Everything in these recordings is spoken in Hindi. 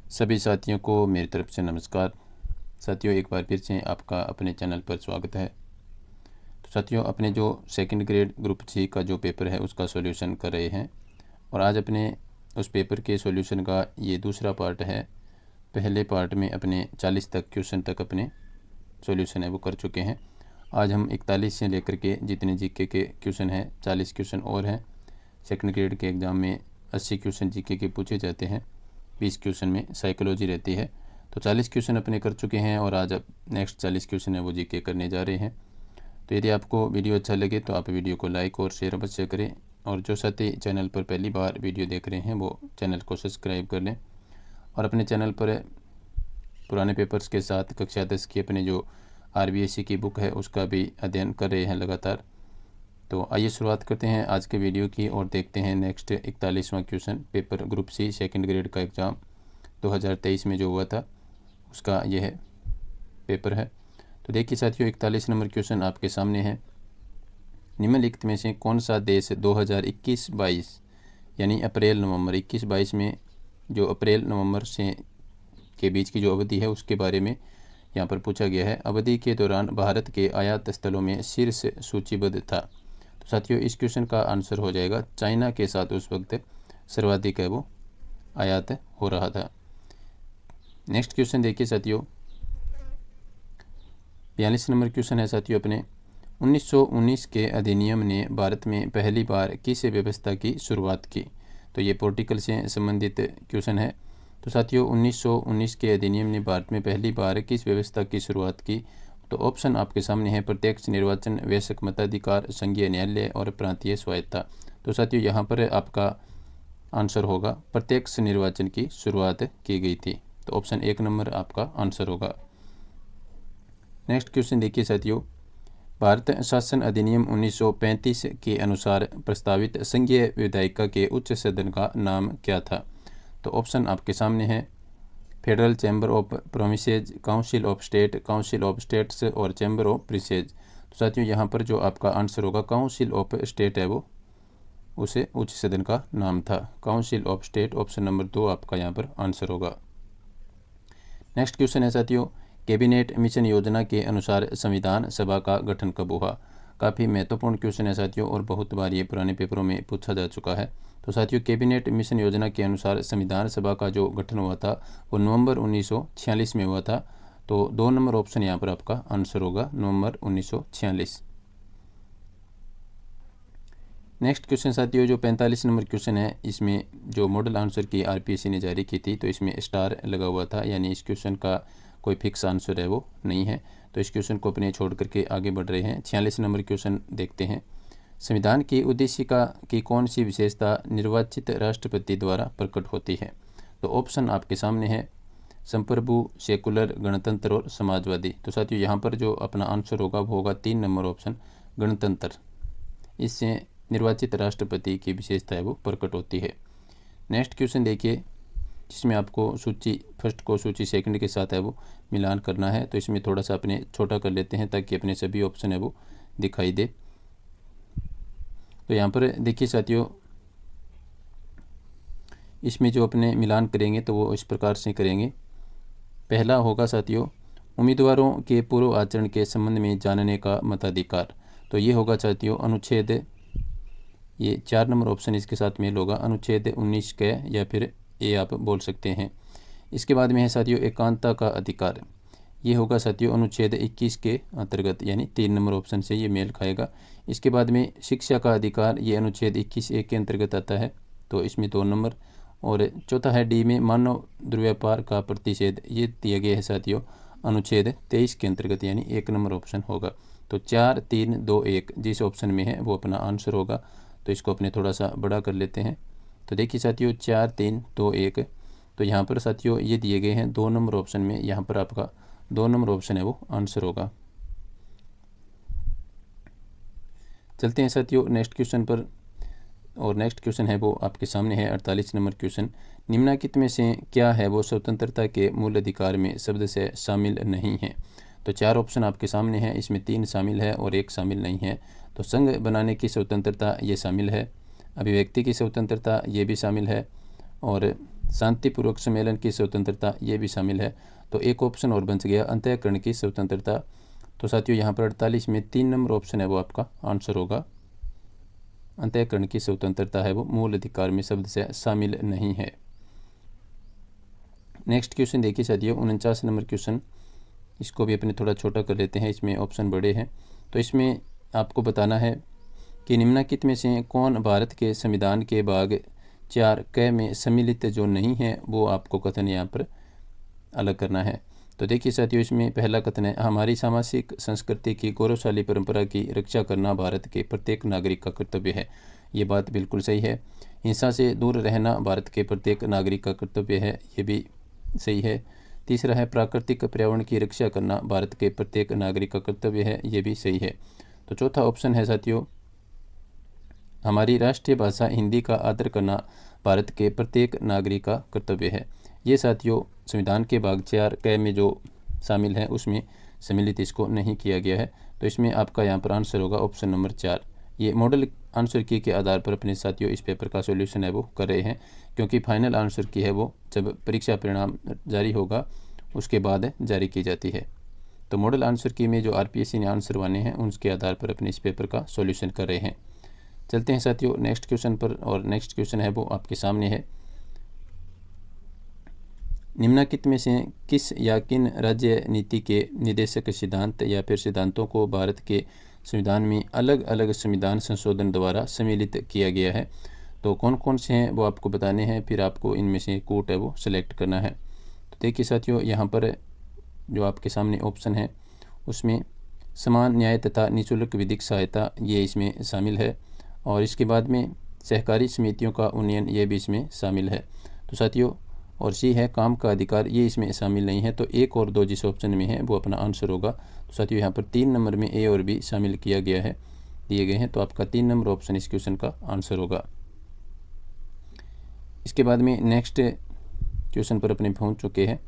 सभी साथियों को मेरी तरफ से नमस्कार। साथियों, एक बार फिर से आपका अपने चैनल पर स्वागत है। तो साथियों, अपने जो सेकंड ग्रेड ग्रुप सी का जो पेपर है उसका सॉल्यूशन कर रहे हैं और आज अपने उस पेपर के सॉल्यूशन का ये दूसरा पार्ट है। पहले पार्ट में अपने 40 तक क्वेश्चन तक अपने सॉल्यूशन है वो कर चुके हैं। आज हम 41 से लेकर के जितने जीके के क्वेश्चन हैं 40 क्वेश्चन और हैं। सेकंड ग्रेड के एग्ज़ाम में 80 क्वेश्चन जीके के पूछे जाते हैं, 20 क्वेश्चन में साइकोलॉजी रहती है। तो 40 क्वेश्चन अपने कर चुके हैं और आज अब नेक्स्ट 40 क्वेश्चन है वो जीके करने जा रहे हैं। तो यदि आपको वीडियो अच्छा लगे तो आप वीडियो को लाइक और शेयर अवश्य करें और जो साथी चैनल पर पहली बार वीडियो देख रहे हैं वो चैनल को सब्सक्राइब कर लें और अपने चैनल पर पुराने पेपर्स के साथ कक्षा 10 की अपने जो आरबीएससी की बुक है उसका भी अध्ययन कर रहे हैं लगातार। तो आइए शुरुआत करते हैं आज के वीडियो की और देखते हैं नेक्स्ट 41वां question. Paper group C second grade का एग्ज़ाम 2023 में जो हुआ था उसका यह पेपर है। तो देखिए साथियों, 41 नंबर क्वेश्चन आपके सामने है। निम्नलिखित में से कौन सा देश 2021-22 यानी अप्रैल नवंबर 21-22 में जो अप्रैल नवंबर से के बीच की जो अवधि है उसके बारे में यहाँ पर पूछा गया है। अवधि के दौरान भारत के आयात स्थलों में शीर्ष सूचीबद्ध था। तो साथियों, इस क्वेश्चन का आंसर हो जाएगा चाइना के साथ उस वक्त सर्वाधिक है वो आयात हो रहा था। नेक्स्ट क्वेश्चन देखिए साथियों, 42 नंबर क्वेश्चन है साथियों अपने। 1919 के अधिनियम ने भारत में पहली बार किस व्यवस्था की शुरुआत की? तो ये पॉलिटिकल से संबंधित क्वेश्चन है। तो साथियों, 1919 के अधिनियम ने भारत में पहली बार किस व्यवस्था की शुरुआत की? तो ऑप्शन आपके सामने है प्रत्यक्ष निर्वाचन, वयस्क मताधिकार, संघीय न्यायालय और प्रांतीय स्वायत्तता। तो साथियों, यहाँ पर आपका आंसर होगा प्रत्यक्ष निर्वाचन की शुरुआत की गई थी। तो ऑप्शन 1 नंबर आपका आंसर होगा। नेक्स्ट क्वेश्चन देखिए साथियों, भारत शासन अधिनियम 1935 के अनुसार प्रस्तावित संघीय विधायिका के उच्च सदन का नाम क्या था? तो ऑप्शन आपके सामने है federal chamber of provinces, council of state, council of states और चैम्बर ऑफ प्रिंसेस। तो साथियों, यहाँ पर जो आपका आंसर होगा काउंसिल ऑफ स्टेट है वो उसे उच्च सदन का नाम था। Council of state option number 2 आपका यहाँ पर आंसर होगा। नेक्स्ट क्वेश्चन है साथियों, कैबिनेट मिशन योजना के अनुसार संविधान सभा का गठन कब हुआ? काफ़ी महत्वपूर्ण क्वेश्चन है साथियों और बहुत बार ये पुराने पेपरों में पूछा जा चुका है। तो साथियों, कैबिनेट मिशन योजना के अनुसार संविधान सभा का जो गठन हुआ था वो नवंबर 1946 में हुआ था। तो 2 नंबर ऑप्शन यहाँ पर आपका आंसर होगा, नवंबर 1946। नेक्स्ट क्वेश्चन साथियों, जो 45 नंबर क्वेश्चन है इसमें जो मॉडल आंसर की आरपीएससी ने जारी की थी तो इसमें स्टार लगा हुआ था, यानी इस क्वेश्चन का कोई फिक्स आंसर है वो नहीं है। तो इस क्वेश्चन को अपने छोड़ करके आगे बढ़ रहे हैं। 46 नंबर क्वेश्चन देखते हैं। संविधान की उद्देशिका की कौन सी विशेषता निर्वाचित राष्ट्रपति द्वारा प्रकट होती है? तो ऑप्शन आपके सामने है संप्रभु, सेकुलर, गणतंत्र और समाजवादी। तो साथियों, यहाँ पर जो अपना आंसर होगा वो होगा 3 नंबर ऑप्शन गणतंत्र। इससे निर्वाचित राष्ट्रपति की विशेषता है वो प्रकट होती है। नेक्स्ट क्वेश्चन देखिए, जिसमें आपको सूची फर्स्ट को सूची सेकंड के साथ है वो मिलान करना है। तो इसमें थोड़ा सा अपने छोटा कर लेते हैं ताकि अपने सभी ऑप्शन है वो दिखाई दे। तो यहाँ पर देखिए साथियों, इसमें जो अपने मिलान करेंगे तो वो इस प्रकार से करेंगे। पहला होगा साथियों, उम्मीदवारों के पूर्व आचरण के संबंध में जानने का मताधिकार। तो ये होगा साथियों अनुच्छेद, ये 4 नंबर ऑप्शन इसके साथ मेल होगा, अनुच्छेद 19 के या फिर ए आप बोल सकते हैं। इसके बाद में है साथियों एकांतता का अधिकार। ये होगा साथियों अनुच्छेद 21 के अंतर्गत, यानी 3 नंबर ऑप्शन से ये मेल खाएगा। इसके बाद में शिक्षा का अधिकार, ये अनुच्छेद 21 ए के अंतर्गत आता है, तो इसमें 2 नंबर। और चौथा है डी में मानव दुर्व्यापार का प्रतिषेध, ये दिया गया है साथियों अनुच्छेद 23 के अंतर्गत, यानी 1 नंबर ऑप्शन होगा। तो 4, 3, 2, 1 जिस ऑप्शन में है वो अपना आंसर होगा। तो इसको अपने थोड़ा सा बड़ा कर लेते हैं। तो देखिए साथियों 4, 3, 2, 1। तो यहाँ पर साथियों ये दिए गए हैं 2 नंबर ऑप्शन में, यहाँ पर आपका 2 नंबर ऑप्शन है वो आंसर होगा। चलते हैं साथियों नेक्स्ट क्वेश्चन पर, और नेक्स्ट क्वेश्चन है वो आपके सामने है 48 नंबर क्वेश्चन। निम्नलिखित में से क्या है वो स्वतंत्रता के मूल अधिकार में शब्द से शामिल नहीं है? तो 4 ऑप्शन आपके सामने हैं, इसमें 3 शामिल है और 1 शामिल नहीं है। तो संघ बनाने की स्वतंत्रता ये शामिल है, अभिव्यक्ति की स्वतंत्रता ये भी शामिल है, और शांतिपूर्वक सम्मेलन की स्वतंत्रता, ये भी शामिल है। तो एक ऑप्शन और बच गया अंतःकरण की स्वतंत्रता। तो साथियों यहाँ पर 48 में 3 नंबर ऑप्शन है वो आपका आंसर होगा। अंतःकरण की स्वतंत्रता है वो मूल अधिकार में शब्द से शामिल नहीं है। नेक्स्ट क्वेश्चन देखिए साथियों 49 नंबर क्वेश्चन, इसको भी अपने थोड़ा छोटा कर लेते हैं, इसमें ऑप्शन बड़े हैं। तो इसमें आपको बताना है कि निम्नलिखित में से कौन भारत के संविधान के भाग 4 क में सम्मिलित जो नहीं है, वो आपको कथन यहाँ पर अलग करना है। तो देखिए साथियों इसमें पहला कथन है, हमारी सामाजिक संस्कृति की गौरवशाली परंपरा की रक्षा करना भारत के प्रत्येक नागरिक का कर्तव्य है। ये बात बिल्कुल सही है। हिंसा से दूर रहना भारत के प्रत्येक नागरिक का कर्तव्य है, ये भी सही है। तीसरा है, प्राकृतिक पर्यावरण की रक्षा करना भारत के प्रत्येक नागरिक का कर्तव्य है, ये भी सही है। तो चौथा ऑप्शन है साथियों, हमारी राष्ट्रीय भाषा हिंदी का आदर करना भारत के प्रत्येक नागरिक का कर्तव्य है। ये साथियों संविधान के भाग 4 क में जो शामिल है उसमें सम्मिलित इसको नहीं किया गया है। तो इसमें आपका यहाँ पर आंसर होगा ऑप्शन नंबर 4। ये मॉडल आंसर की के आधार पर अपने साथियों इस पेपर का सॉल्यूशन है वो कर रहे हैं, क्योंकि फाइनल आंसर की है वो जब परीक्षा परिणाम जारी होगा उसके बाद जारी की जाती है। तो मॉडल आंसर की में जो आरपीएससी ने आंसर बने हैं उसके आधार पर अपने इस पेपर का सॉल्यूशन कर रहे हैं। चलते हैं साथियों नेक्स्ट क्वेश्चन पर, और नेक्स्ट क्वेश्चन है वो आपके सामने है, निम्नलिखित में से किस या किन राज्य नीति के निर्देशक सिद्धांत या फिर सिद्धांतों को भारत के संविधान में अलग अलग संविधान संशोधन द्वारा सम्मिलित किया गया है। तो कौन कौन से हैं वो आपको बताने हैं, फिर आपको इनमें से कोट है वो सिलेक्ट करना है। तो देखिए साथियों यहाँ पर जो आपके सामने ऑप्शन है उसमें समान न्याय तथा निःशुल्क विधिक सहायता ये इसमें शामिल है, और इसके बाद में सहकारी समितियों का उन्नयन ये भी इसमें शामिल है। तो साथियों और सी है काम का अधिकार, ये इसमें शामिल नहीं है। तो 1 और 2 जिस ऑप्शन में है वो अपना आंसर होगा। तो साथियों यहाँ पर 3 नंबर में ए और बी शामिल किया गया है, दिए गए हैं, तो आपका 3 नंबर ऑप्शन इस क्वेश्चन का आंसर होगा। इसके बाद में नेक्स्ट क्वेश्चन पर अपने पहुँच चुके हैं,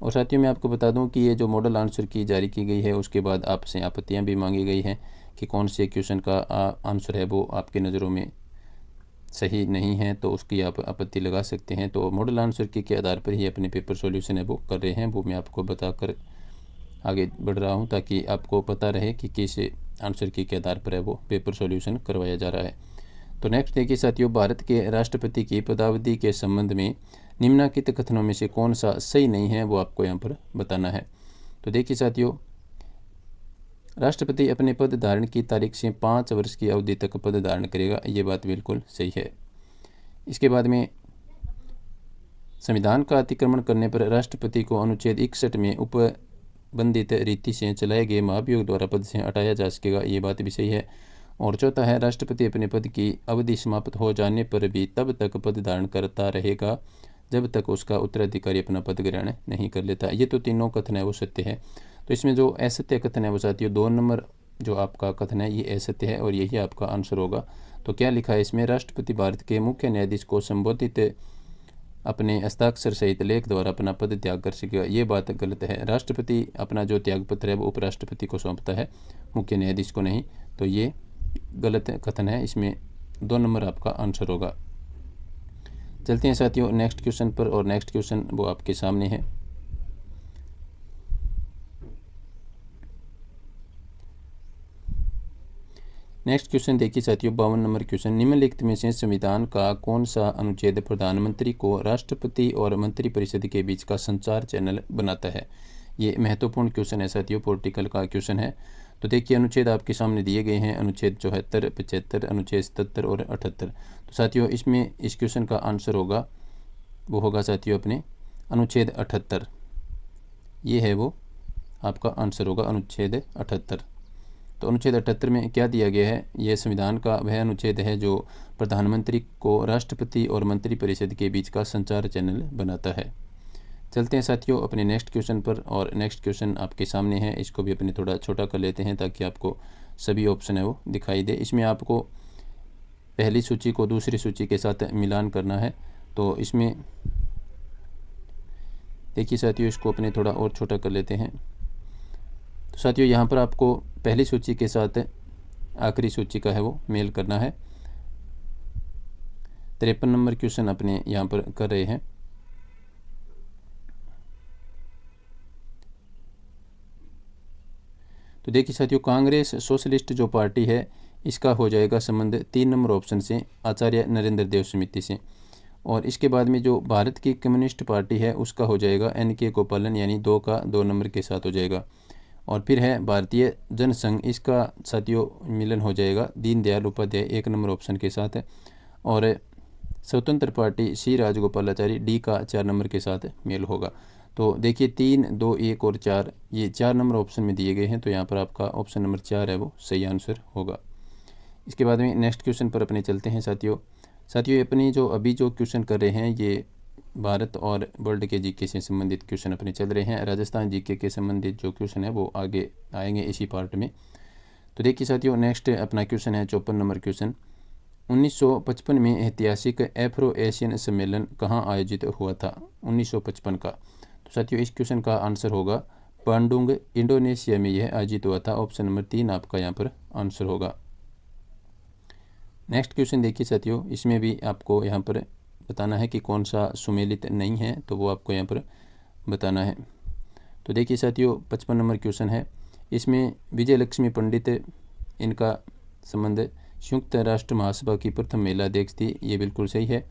और साथियों मैं आपको बता दूं कि ये जो मॉडल आंसर की जारी की गई है उसके बाद आपसे आपत्तियां भी मांगी गई हैं कि कौन से क्वेश्चन का आंसर है वो आपके नज़रों में सही नहीं है, तो उसकी आप आपत्ति लगा सकते हैं। तो मॉडल आंसर की के आधार पर ही अपने पेपर सॉल्यूशन है वो कर रहे हैं, वो मैं आपको बताकर आगे बढ़ रहा हूँ ताकि आपको पता रहे कि किस आंसर की के आधार पर है वो पेपर सॉल्यूशन करवाया जा रहा है। तो नेक्स्ट देखिए साथियों, भारत के राष्ट्रपति की पदावधि के संबंध में निम्नलिखित कथनों में से कौन सा सही नहीं है वो आपको यहाँ पर बताना है। तो देखिए साथियों, राष्ट्रपति अपने पद धारण की तारीख से 5 वर्ष की अवधि तक पद धारण करेगा, ये बात बिल्कुल सही है। इसके बाद में संविधान का अतिक्रमण करने पर राष्ट्रपति को अनुच्छेद 61 में उपबंधित रीति से चलाए गए महाभियोग द्वारा पद से हटाया जा सकेगा, ये बात भी सही है। और चौथा है, राष्ट्रपति अपने पद की अवधि समाप्त हो जाने पर भी तब तक पद धारण करता रहेगा जब तक उसका उत्तराधिकारी अपना पद ग्रहण नहीं कर लेता। ये तो तीनों कथन है वो सत्य है। तो इसमें जो असत्य कथन है वो साथियों 2 नंबर जो आपका कथन है ये असत्य है, और यही आपका आंसर होगा। तो क्या लिखा है इसमें, राष्ट्रपति भारत के मुख्य न्यायाधीश को संबोधित अपने हस्ताक्षर सहित लेख द्वारा अपना पद त्याग कर सकेगा, ये बात गलत है। राष्ट्रपति अपना जो त्याग पत्र है वो उपराष्ट्रपति को सौंपता है, मुख्य न्यायाधीश को नहीं। तो ये गलत कथन है, इसमें 2 नंबर आपका आंसर होगा। चलते हैं साथियों नेक्स्ट क्वेश्चन पर, और नेक्स्ट क्वेश्चन वो आपके सामने है। नेक्स्ट क्वेश्चन देखिए साथियों 52 नंबर क्वेश्चन, निम्नलिखित में से संविधान का कौन सा अनुच्छेद प्रधानमंत्री को राष्ट्रपति और मंत्रिपरिषद के बीच का संचार चैनल बनाता है। ये महत्वपूर्ण क्वेश्चन है साथियों, पॉलिटिकल का क्वेश्चन है। तो देखिए अनुच्छेद आपके सामने दिए गए हैं, अनुच्छेद 74, 75, अनुच्छेद 77 और 78। तो साथियों इसमें इस क्वेश्चन का आंसर होगा वो होगा साथियों अपने अनुच्छेद 78, ये है वो आपका आंसर होगा अनुच्छेद 78। तो अनुच्छेद 78 में क्या दिया गया है, यह संविधान का वह अनुच्छेद है जो प्रधानमंत्री को राष्ट्रपति और मंत्रिपरिषद के बीच का संचार चैनल बनाता है। चलते हैं साथियों अपने नेक्स्ट क्वेश्चन पर, और नेक्स्ट क्वेश्चन आपके सामने है, इसको भी अपने थोड़ा छोटा कर लेते हैं ताकि आपको सभी ऑप्शन है वो दिखाई दे। इसमें आपको पहली सूची को दूसरी सूची के साथ मिलान करना है। तो इसमें देखिए साथियों इसको अपने थोड़ा और छोटा कर लेते हैं। तो साथियों यहाँ पर आपको पहली सूची के साथ आखिरी सूची का है वो मेल करना है। 53 नंबर क्वेश्चन अपने यहाँ पर कर रहे हैं। तो देखिए साथियों, कांग्रेस सोशलिस्ट जो पार्टी है इसका हो जाएगा संबंध 3 नंबर ऑप्शन से आचार्य नरेंद्र देव समिति से। और इसके बाद में जो भारत की कम्युनिस्ट पार्टी है उसका हो जाएगा NK गोपालन, यानी 2 का 2 नंबर के साथ हो जाएगा। और फिर है भारतीय जनसंघ, इसका साथियों मिलन हो जाएगा दीनदयाल उपाध्याय 1 नंबर ऑप्शन के साथ। और स्वतंत्र पार्टी C राजगोपालाचारी D का 4 नंबर के साथ मेल होगा। तो देखिए 3, 2, 1 और 4 ये 4 नंबर ऑप्शन में दिए गए हैं, तो यहाँ पर आपका ऑप्शन नंबर 4 है वो सही आंसर होगा। इसके बाद में नेक्स्ट क्वेश्चन पर अपने चलते हैं साथियों। ये अपनी जो अभी जो क्वेश्चन कर रहे हैं ये भारत और वर्ल्ड के जीके से संबंधित क्वेश्चन अपने चल रहे हैं। राजस्थान जीके के संबंधित जो क्वेश्चन है वो आगे आएंगे इसी पार्ट में। तो देखिए साथियों, नेक्स्ट अपना क्वेश्चन है 54 नंबर क्वेश्चन। 1955 में ऐतिहासिक एफ्रो एशियन सम्मेलन कहाँ आयोजित हुआ था? 1955 का। तो साथियों इस क्वेश्चन का आंसर होगा बांडुंग, इंडोनेशिया में यह आयोजित हुआ था। ऑप्शन नंबर 3 आपका यहाँ पर आंसर होगा। नेक्स्ट क्वेश्चन देखिए साथियों, इसमें भी आपको यहाँ पर बताना है कि कौन सा सुमेलित नहीं है, तो वो आपको यहाँ पर बताना है। तो देखिए साथियों 55 नंबर क्वेश्चन है, इसमें विजय लक्ष्मी पंडित इनका संबंध संयुक्त राष्ट्र महासभा की प्रथम महिला अध्यक्ष थी, ये बिल्कुल सही है।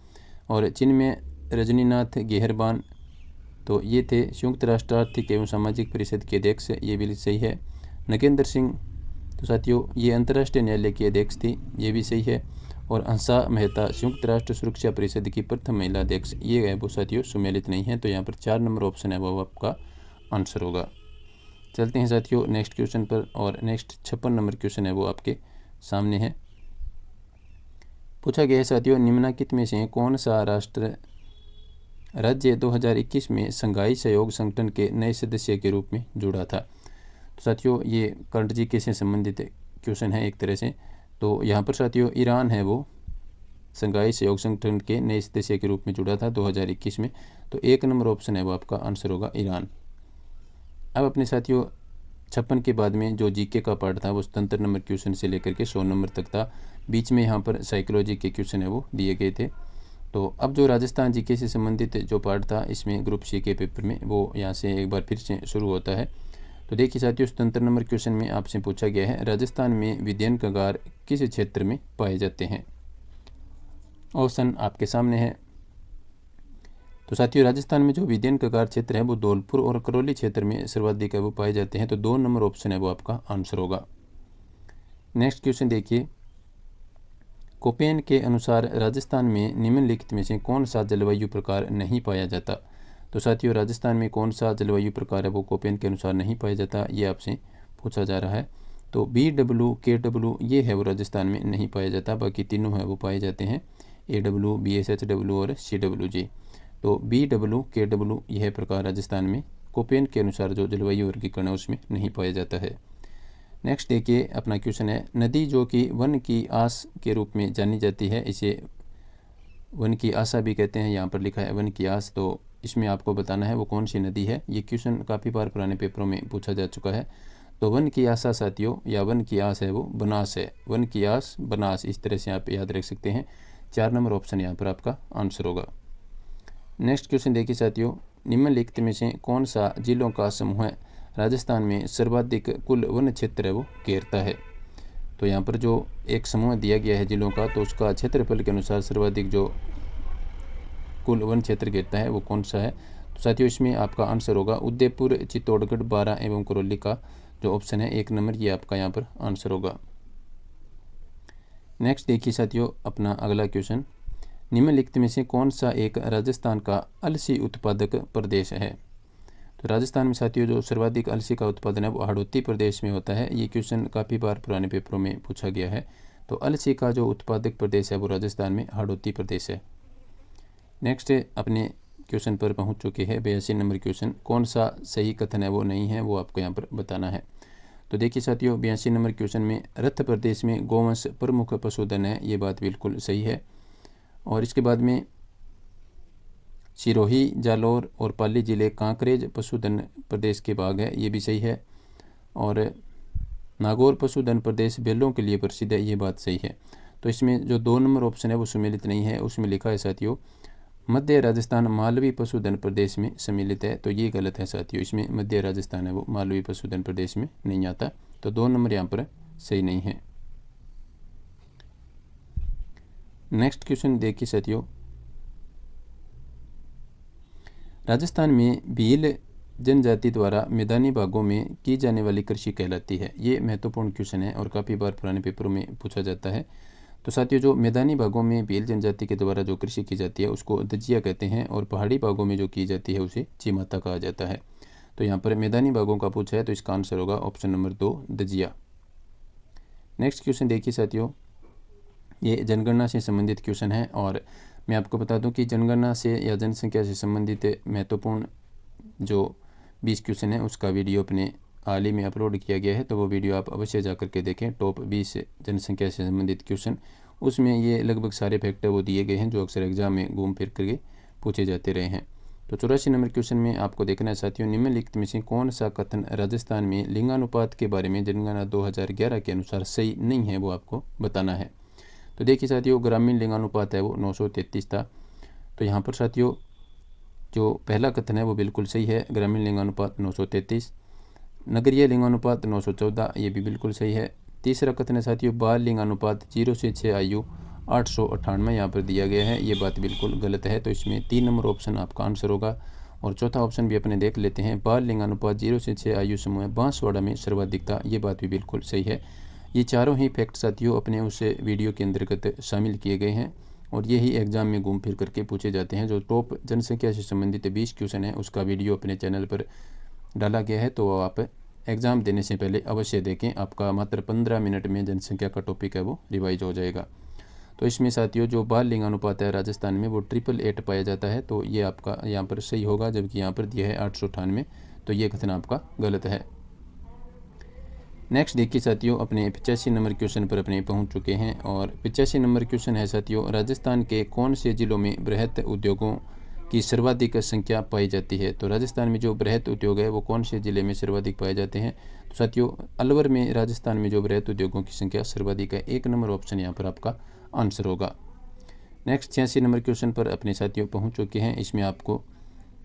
और चिन्मय रजनीनाथ गेहरबान, तो ये थे संयुक्त राष्ट्र आर्थिक एवं सामाजिक परिषद के अध्यक्ष, ये भी सही है। नगेंद्र सिंह, तो साथियों ये अंतर्राष्ट्रीय न्यायालय की अध्यक्ष थी, ये भी सही है। और हंसा मेहता संयुक्त राष्ट्र सुरक्षा परिषद की प्रथम महिला अध्यक्ष, ये है वो साथियों सुमेलित नहीं है, तो यहाँ पर 4 नंबर ऑप्शन है वो आपका आंसर होगा। चलते हैं साथियों नेक्स्ट क्वेश्चन पर, और नेक्स्ट 56 नंबर क्वेश्चन है वो आपके सामने है। पूछा गया है साथियों, निम्नलिखित में से कौन सा राज्य 2021 में संघाई सहयोग संगठन के नए सदस्य के रूप में जुड़ा था? तो साथियों ये करंट जीके से संबंधित क्वेश्चन है एक तरह से। तो यहाँ पर साथियों ईरान है वो संघाई सहयोग संगठन के नए सदस्य के रूप में जुड़ा था 2021 में, तो 1 नंबर ऑप्शन है वो आपका आंसर होगा ईरान। अब अपने साथियों 56 के बाद में जो जीके का पार्ट था वो 77 नंबर क्वेश्चन से लेकर के 100 नंबर तक था। बीच में यहाँ पर साइकोलॉजी के क्वेश्चन है वो दिए गए थे। तो अब जो राजस्थान जीके से संबंधित जो पार्ट था इसमें ग्रुप C के पेपर में, वो यहाँ से एक बार फिर से शुरू होता है। तो देखिए साथियों 77 नंबर क्वेश्चन में आपसे पूछा गया है, राजस्थान में विद्यन कगार किस क्षेत्र में पाए जाते हैं? ऑप्शन आपके सामने है। तो साथियों राजस्थान में जो विद्यन कगार क्षेत्र है वो धौलपुर और करौली क्षेत्र में सर्वाधिक है वो पाए जाते हैं, तो 2 नंबर ऑप्शन है वो आपका आंसर होगा। नेक्स्ट क्वेश्चन देखिए, कोपेन के अनुसार राजस्थान में निम्नलिखित में से कौन सा जलवायु प्रकार नहीं पाया जाता? तो साथियों राजस्थान में कौन सा जलवायु प्रकार है वो कोपेन के अनुसार नहीं पाया जाता, ये आपसे पूछा जा रहा है। तो BW KW ये है वो राजस्थान में नहीं पाया जाता, बाकी तीनों है वो पाए जाते हैं, AW BSHW और CWG। तो BW KW यह प्रकार राजस्थान में कोपेन के अनुसार जो जलवायु वर्गीकरण है उसमें नहीं पाया जाता है। नेक्स्ट देखिए अपना क्वेश्चन है, नदी जो कि वन की आस के रूप में जानी जाती है, इसे वन की आशा भी कहते हैं, यहाँ पर लिखा है वन की आस। तो इसमें आपको बताना है वो कौन सी नदी है। ये क्वेश्चन काफ़ी बार पुराने पेपरों में पूछा जा चुका है। तो वन की आशा साथियों या वन की आस है वो बनास है, वन की आस बनास, इस तरह से आप याद रख सकते हैं। 4 नंबर ऑप्शन यहाँ पर आपका आंसर होगा। नेक्स्ट क्वेश्चन देखिए साथियों, निम्नलिखित में से कौन सा जिलों का समूह है राजस्थान में सर्वाधिक कुल वन क्षेत्र है वो घेरता है? तो यहाँ पर जो एक समूह दिया गया है जिलों का, तो उसका क्षेत्रफल के अनुसार सर्वाधिक जो कुल वन क्षेत्र घेरता है वो कौन सा है? तो साथियों इसमें आपका आंसर होगा उदयपुर, चित्तौड़गढ़, बारां एवं करौली का जो ऑप्शन है 1 नंबर, ये आपका यहाँ पर आंसर होगा। नेक्स्ट देखिए साथियों अपना अगला क्वेश्चन, निम्नलिखित में से कौन सा एक राजस्थान का अलसी उत्पादक प्रदेश है? तो राजस्थान में साथियों जो सर्वाधिक अलसी का उत्पादन है वो हाड़ौती प्रदेश में होता है। ये क्वेश्चन काफ़ी बार पुराने पेपरों में पूछा गया है। तो अलसी का जो उत्पादक प्रदेश है वो राजस्थान में हाड़ौती प्रदेश है। नेक्स्ट अपने क्वेश्चन पर पहुंच चुके हैं 82 नंबर क्वेश्चन, कौन सा सही कथन है वो नहीं है, वो आपको यहाँ पर बताना है। तो देखिए साथियों 82 नंबर क्वेश्चन में रथ प्रदेश में गोवंश प्रमुख पशुधन है, ये बात बिल्कुल सही है। और इसके बाद में सिरोही, जालौर और पाली जिले कांकरेज पशुधन प्रदेश के भाग है, ये भी सही है। और नागौर पशुधन प्रदेश बैलों के लिए प्रसिद्ध है, ये बात सही है। तो इसमें जो 2 नंबर ऑप्शन है वो सम्मिलित नहीं है, उसमें लिखा है साथियों मध्य राजस्थान मालवी पशुधन प्रदेश में सम्मिलित है, तो ये गलत है साथियों। इसमें मध्य राजस्थान है वो मालवी पशुधन प्रदेश में नहीं आता, तो 2 नंबर यहाँ पर सही नहीं है। नेक्स्ट क्वेश्चन देखिए साथियों, राजस्थान में भील जनजाति द्वारा मैदानी भागों में की जाने वाली कृषि कहलाती है। ये महत्वपूर्ण क्वेश्चन है और काफ़ी बार पुराने पेपरों में पूछा जाता है। तो साथियों, जो मैदानी भागों में भील जनजाति के द्वारा जो कृषि की जाती है उसको दजिया कहते हैं, और पहाड़ी भागों में जो की जाती है उसे चिमाता कहा जाता है। तो यहाँ पर मैदानी भागों का पूछा है, तो इसका आंसर होगा ऑप्शन नंबर 2 दजिया। नेक्स्ट क्वेश्चन देखिए साथियों, ये जनगणना से संबंधित क्वेश्चन है, और मैं आपको बता दूं कि जनगणना से या जनसंख्या से संबंधित महत्वपूर्ण जो 20 क्वेश्चन है उसका वीडियो अपने हाल ही में अपलोड किया गया है, तो वो वीडियो आप अवश्य जा करके देखें। टॉप 20 जनसंख्या से संबंधित क्वेश्चन, उसमें ये लगभग सारे फैक्टर वो दिए गए हैं जो अक्सर एग्जाम में घूम फिर करके पूछे जाते रहे हैं। तो 84 नंबर क्वेश्चन में आपको देखना है साथियों, निम्नलिखित में से कौन सा कथन राजस्थान में लिंगानुपात के बारे में जनगणना 2011 के अनुसार सही नहीं है, वो आपको बताना है। तो देखिए साथियों, ग्रामीण लिंगानुपात है वो 933 था। तो यहाँ पर साथियों जो पहला कथन है वो बिल्कुल सही है, ग्रामीण लिंगानुपात 933। नगरीय लिंगानुपात 914, ये भी बिल्कुल सही है। तीसरा कथन है साथियों, बाल लिंगानुपात 0 से 6 आयु 898 यहाँ पर दिया गया है, ये बात बिल्कुल गलत है। तो इसमें 3 नंबर ऑप्शन आपका आंसर होगा। और चौथा ऑप्शन भी अपने देख लेते हैं, बाल लिंगानुपात 0 से 6 आयु समूह बांसवाड़ा में सर्वाधिक था, ये बात भी बिल्कुल सही है। ये चारों ही फैक्ट साथियों अपने उस वीडियो के अंतर्गत शामिल किए गए हैं, और यही एग्जाम में घूम फिर करके पूछे जाते हैं। जो टॉप जनसंख्या से संबंधित 20 क्वेश्चन है उसका वीडियो अपने चैनल पर डाला गया है, तो वो आप एग्ज़ाम देने से पहले अवश्य देखें। आपका मात्र 15 मिनट में जनसंख्या का टॉपिक है वो रिवाइज हो जाएगा। तो इसमें साथियों जो बाल लिंगानुपात है राजस्थान में वो 888 पाया जाता है, तो ये आपका यहाँ पर सही होगा, जबकि यहाँ पर दिया है 898, तो ये कथन आपका गलत है। नेक्स्ट देखिए साथियों, अपने 85 नंबर क्वेश्चन पर अपने पहुंच चुके हैं, और 85 नंबर क्वेश्चन है साथियों, राजस्थान के कौन से जिलों में बृहत उद्योगों की सर्वाधिक संख्या पाई जाती है। तो राजस्थान में जो बृहत उद्योग है वो कौन से जिले में सर्वाधिक पाए जाते हैं। तो साथियों अलवर में राजस्थान में जो बृहत उद्योगों की संख्या सर्वाधिक है, 1 नंबर ऑप्शन यहाँ पर आपका आंसर होगा। नेक्स्ट 86 नंबर क्वेश्चन पर अपने साथियों पहुँच चुके हैं, इसमें आपको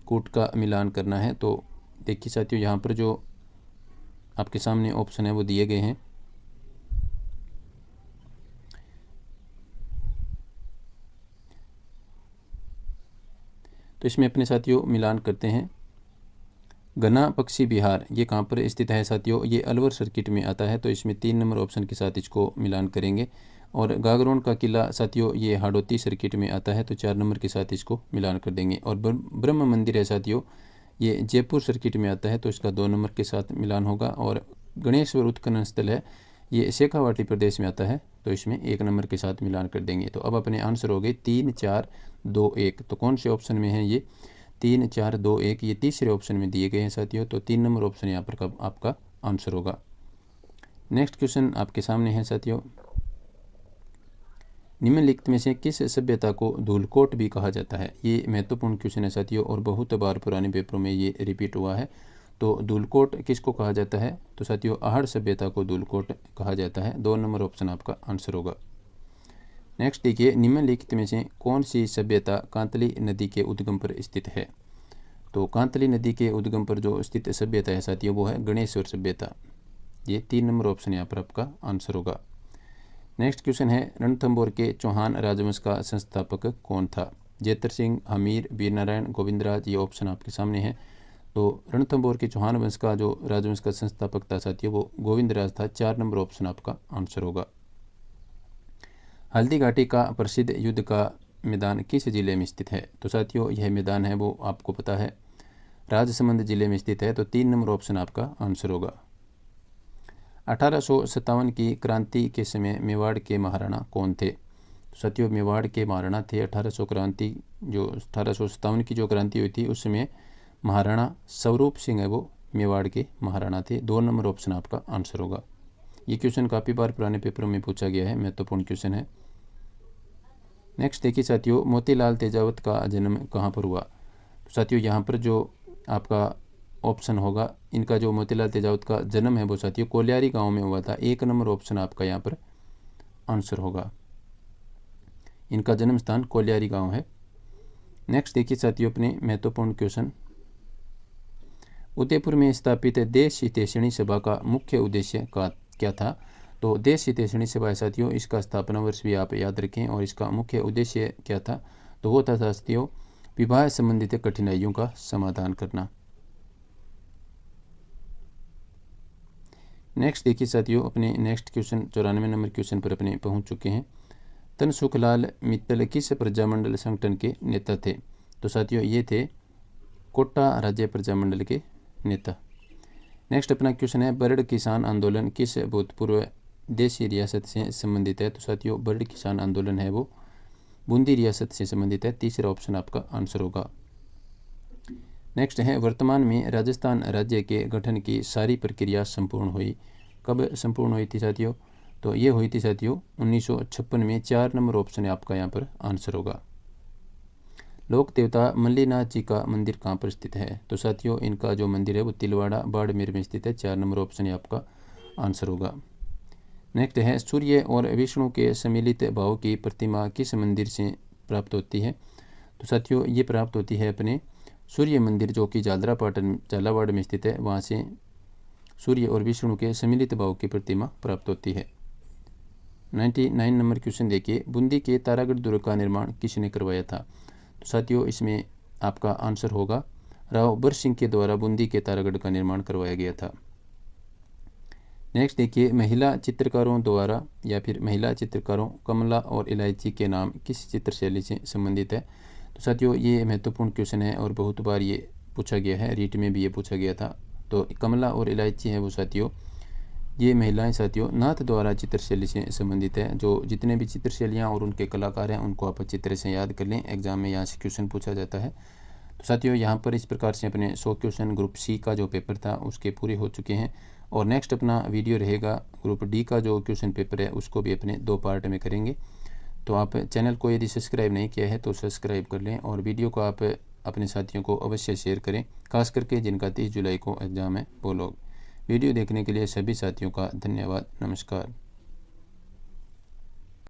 कूट का मिलान करना है। तो देखिए साथियों, यहाँ पर जो आपके सामने ऑप्शन है वो दिए गए हैं। तो इसमें अपने साथियों मिलान करते हैं। घना पक्षी बिहार ये कहाँ पर स्थित है साथियों, ये अलवर सर्किट में आता है, तो इसमें 3 नंबर ऑप्शन के साथ इसको मिलान करेंगे। और गागरोन का किला साथियों ये हाड़ौती सर्किट में आता है, तो 4 नंबर के साथ इसको मिलान कर देंगे। और ब्रह्म मंदिर है साथियों, ये जयपुर सर्किट में आता है, तो इसका 2 नंबर के साथ मिलान होगा। और गणेश्वर उत्खनन स्थल है ये शेखावाटी प्रदेश में आता है, तो इसमें 1 नंबर के साथ मिलान कर देंगे। तो अब अपने आंसर हो गए 3 4 2 1। तो कौन से ऑप्शन में है ये 3 4 2 1, ये तीसरे ऑप्शन में दिए गए हैं साथियों, तो 3 नंबर ऑप्शन यहाँ पर आपका आंसर होगा। नेक्स्ट क्वेश्चन आपके सामने है साथियों, निम्नलिखित में से किस सभ्यता को धूलकोट भी कहा जाता है। ये महत्वपूर्ण क्वेश्चन है साथियों, और बहुत बार पुराने पेपरों में ये रिपीट हुआ है। तो धूलकोट किसको कहा जाता है, तो साथियों आहड़ सभ्यता को धूलकोट कहा जाता है, 2 नंबर ऑप्शन आपका आंसर होगा। नेक्स्ट देखिए, निम्नलिखित में से कौन सी सभ्यता कांतली नदी के उद्गम पर स्थित है। तो कांतली नदी के उद्गम पर जो स्थित सभ्यता है साथियों वो है गणेश्वर सभ्यता, ये 3 नंबर ऑप्शन यहाँ पर आपका आंसर होगा। नेक्स्ट क्वेश्चन है, रणथंभौर के चौहान राजवंश का संस्थापक कौन था। जेतर सिंह, हमीर, वीरनारायण, गोविंदराज, ये ऑप्शन आपके सामने है। तो रणथंभौर के चौहान वंश का जो राजवंश का संस्थापक था साथियों वो गोविंदराज था, 4 नंबर ऑप्शन आपका आंसर होगा। हल्दी घाटी का प्रसिद्ध युद्ध का मैदान किस जिले में स्थित है। तो साथियों यह मैदान है वो आपको पता है राजसमंद जिले में स्थित है, तो 3 नंबर ऑप्शन आपका आंसर होगा। 1857 की क्रांति के समय मेवाड़ के महाराणा कौन थे। तो साथियों मेवाड़ के महाराणा थे 1857 की जो क्रांति हुई थी उस समय महाराणा स्वरूप सिंह है वो मेवाड़ के महाराणा थे, 2 नंबर ऑप्शन आपका आंसर होगा। ये क्वेश्चन काफ़ी बार पुराने पेपरों में पूछा गया है, महत्वपूर्ण क्वेश्चन है। नेक्स्ट देखिए साथियों, मोतीलाल तेजावत का जन्म कहाँ पर हुआ। तो साथियों यहाँ पर जो आपका ऑप्शन होगा, इनका जो मोतीलाल तेजावत का जन्म है वो साथियों कोलियारी गांव में हुआ था, 1 नंबर ऑप्शन आपका यहाँ पर आंसर होगा। इनका जन्म स्थान कोलियारी गांव है। नेक्स्ट देखिए साथियों अपने महत्वपूर्ण क्वेश्चन, उदयपुर में स्थापित देश हितैषणी सभा का मुख्य उद्देश्य क्या था? तो देश हितैषणी सभा है साथियों, इसका स्थापना वर्ष भी आप याद रखें और इसका मुख्य उद्देश्य क्या था? तो वो था साथियों विवाह संबंधित कठिनाइयों का समाधान करना। नेक्स्ट देखिए साथियों, अपने नेक्स्ट क्वेश्चन 94 नंबर क्वेश्चन पर अपने पहुंच चुके हैं। तनसुखलाल मित्तल किस प्रजामंडल संगठन के नेता थे? तो साथियों ये थे कोटा राज्य प्रजामंडल के नेता। नेक्स्ट अपना क्वेश्चन है बरड़ किसान आंदोलन किस भूतपूर्व देशी रियासत से संबंधित है? तो साथियों बरड़ किसान आंदोलन है वो बूंदी रियासत से संबंधित है। तीसरा ऑप्शन आपका आंसर होगा। नेक्स्ट है वर्तमान में राजस्थान राज्य के गठन की सारी प्रक्रिया संपूर्ण हुई। कब संपूर्ण हुई थी साथियों? तो ये हुई थी साथियों 1956 में। 4 नंबर ऑप्शन है आपका यहाँ पर आंसर होगा। लोक देवता मल्लीनाथ जी का मंदिर कहाँ पर स्थित है? तो साथियों इनका जो मंदिर है वो तिलवाड़ा बाड़मेर में स्थित है। 4 नंबर ऑप्शन है आपका आंसर होगा। नेक्स्ट है सूर्य और विष्णु के सम्मिलित भाव की प्रतिमा किस मंदिर से प्राप्त होती है? तो साथियों ये प्राप्त होती है अपने सूर्य मंदिर जो कि झालावाड़ में स्थित है, वहाँ से सूर्य और विष्णु के सम्मिलित भाव की प्रतिमा प्राप्त होती है। 99 नंबर क्वेश्चन देखिए, बूंदी के तारागढ़ दुर्ग का निर्माण किसने करवाया था? तो साथियों इसमें आपका आंसर होगा राव बर सिंह के द्वारा बूंदी के तारागढ़ का निर्माण करवाया गया था। नेक्स्ट देखिए, महिला चित्रकारों द्वारा या फिर महिला चित्रकारों कमला और इलायची के नाम किस चित्रशैली से संबंधित है? तो साथियों ये महत्वपूर्ण क्वेश्चन है और बहुत बार ये पूछा गया है, रीट में भी ये पूछा गया था। तो कमला और इलायची है वो साथियों ये महिलाएं साथियों नाथ द्वारा चित्रशैली से संबंधित है। जो जितने भी चित्रशैलियाँ और उनके कलाकार हैं उनको आप अच्छी तरह से याद कर लें, एग्जाम में यहाँ से क्वेश्चन पूछा जाता है। तो साथियों यहाँ पर इस प्रकार से अपने 100 क्वेश्चन ग्रुप सी का जो पेपर था उसके पूरे हो चुके हैं। और नेक्स्ट अपना वीडियो रहेगा ग्रुप डी का जो क्वेश्चन पेपर है उसको भी अपने 2 पार्ट में करेंगे। तो आप चैनल को यदि सब्सक्राइब नहीं किया है तो सब्सक्राइब कर लें और वीडियो को आप अपने साथियों को अवश्य शेयर करें, खास करके जिनका 30 जुलाई को एग्ज़ाम है वो लोग। वीडियो देखने के लिए सभी साथियों का धन्यवाद। नमस्कार।